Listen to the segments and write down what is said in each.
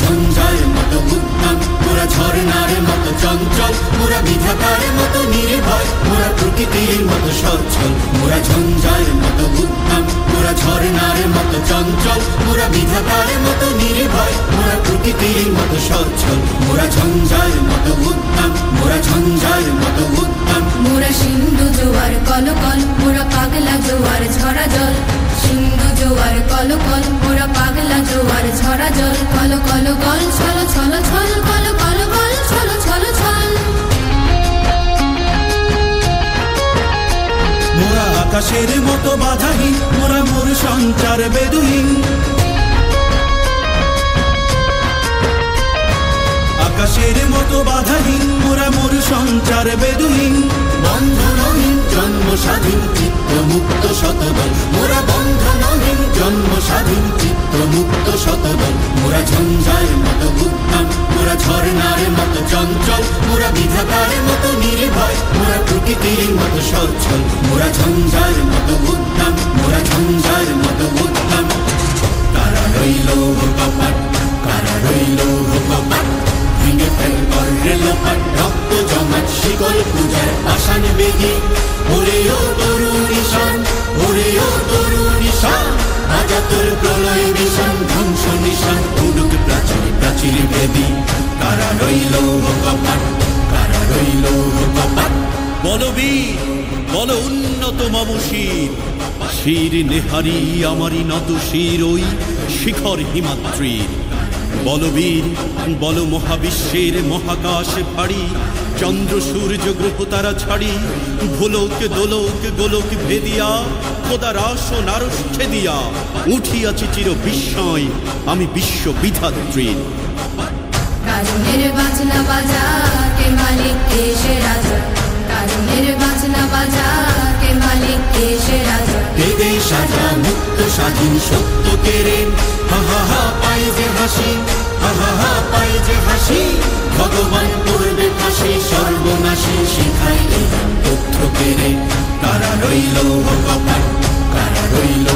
ঝঞ্ঝার মতো উদ্দাম, মোরা ঝরনার মতো চঞ্চল, মোরা বিধাতার মতো নির্ভয়, মোরা প্রকৃতির মতো সচ্ছল। মোরা ঝঞ্ঝার মতো উদ্দাম, মোরা ঝরনার মতো চঞ্চল, মোরা বিধাতার মতো নির্ভয়, মোরা প্রকৃতির মতো সচ্ছল। মোরা ঝঞ্ঝার মতো উদ্দাম, মোরা ঝঞ্ঝার মতো উদ্দাম। মোরা সিন্ধু জোয়ার কলকল, মোরা পাগলা জোয়ার ঝরা জল। সিন্ধু জোয়ার কলকল, মোরা পাগলা জোয়ার ঝরা জল। কল কল গল ছল ছল ছল, কল কল গল ছল ছল ছল। মোরা আকাশের মতো বাধাহীন, মোরা মোর সঞ্চার বেদুহীন। আকাশের মতো বাধাহীন, মোরা মোর সঞ্চার বেদুহীন। বন্ধনহীন জন্ম স্বাধীন, চিত্ত মুক্ত শতদল। মোরা বন্ধনহীন জন্ম স্বাধীন, চিত্ত মুক্ত শতদল। মোরা ঝঞ্ঝার মতো উদ্দাম, মোরা ঝরনার মতো চঞ্চল, মোরা বিধাতার মতো নির্ভয়, মোরা প্রকৃতির মতো সচ্ছল। মোরা ঝঞ্ঝার মতো উদ্দাম, মোরা ঝঞ্ঝার মতো উদ্দাম। কারা রইল কপাট, কারা রইল কপাট, ভেঙে ফেল করলে লোপাট। রক্ত জমাট শিকল পূজার পাষাণ বেগে, ওরে ও তরুণ ঈশান, ওরে ও তরুণ ঈশান। আজা তোর প্রলয় বিষান, ধ্বংস নিশান, উড়ুক প্রাচীর প্রাচীর ভেদি। কারা রইল কপাট, কারা রইল কপাট। বল বীর, বল উন্নত মম শির, শির নেহারি আমারি নত শির ওই শিখর হিমাদ্রির। বলবীর, বল মহাবিশ্বের মহাকাশ ভারী, চন্দ্র সূর্য গ্রহ তারা ছাড়ি, ভোলক দোলক গোলক ভেদিয়া, খোদার আসন আরশ ছেদিয়া, উঠিয়াছি চির বিস্ময় আমি বিশ্ব বিধাত্রীর। কারণের বাজনা বাজা, কে মালিক কে সে রাজা। কারণের বাজনা বাজা, কে মালিক কে সে রাজা। বেদে সাজা মুক্ত স্বাধীন সত্য কেড়ে, হা হা হা পাই যে হাসি, হা হা হা পাই যে হাসি। ভগবান করবে ফাঁসি, সর্বনাশী শিখাই এই তথ্য কেড়ে। কারা রইল কপাট, কারা রইল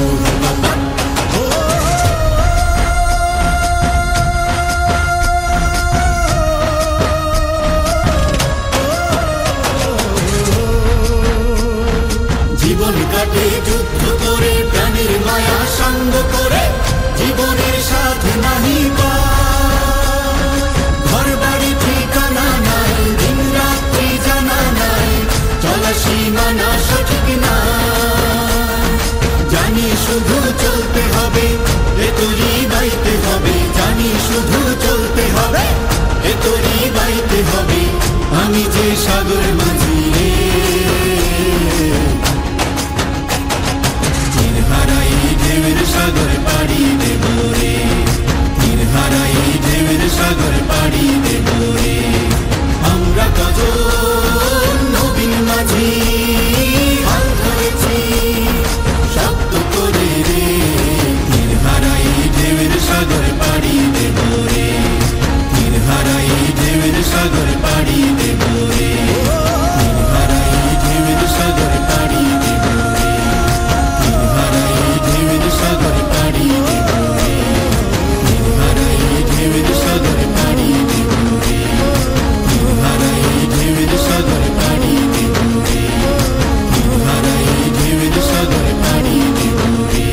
কপাট। জীবন কাটে যুদ্ধ করে, প্রাণের মায়া সঙ্গ করে, জীবনের সাথে নাহি পায়। ঘর বাড়ি ঠিকানা নাই, দিন রাত্রি জানা নাই, চলা সীমানা সঠিক না। জানি শুধু চলতে হবে, এ তোরই বাইতে হবে। জানি শুধু চলতে হবে, এ তোরই বাইতে হবে। আমি যে সাগর মাঝি রে, হারাই ঢেউয়ের সাগর পাড়ি দেব রে, তীর হারাই ঢেউয়ের সাগর পাড়ি দেব রে। আমরা কজন নবীন মাঝি হাল ধরেছি শক্ত করে রে, তীর হারাই ঢেউয়ের সাগর পাড়ি দেব রে, তীর হারাই ঢেউয়ের সাগর পাড়ি দেব রে, তীর হারাই ঢেউয়ের সাগর পাড়ি দেব রে, তীর হারাই ঢেউয়ের সাগর পাড়ি দেব রে, তীর হারাই ঢেউয়ের সাগর পাড়ি দেব রে, তীর হারাই ঢেউয়ের সাগর পাড়ি দেব রে, তীর হারাই ঢেউয়ের সাগর পাড়ি দেব রে।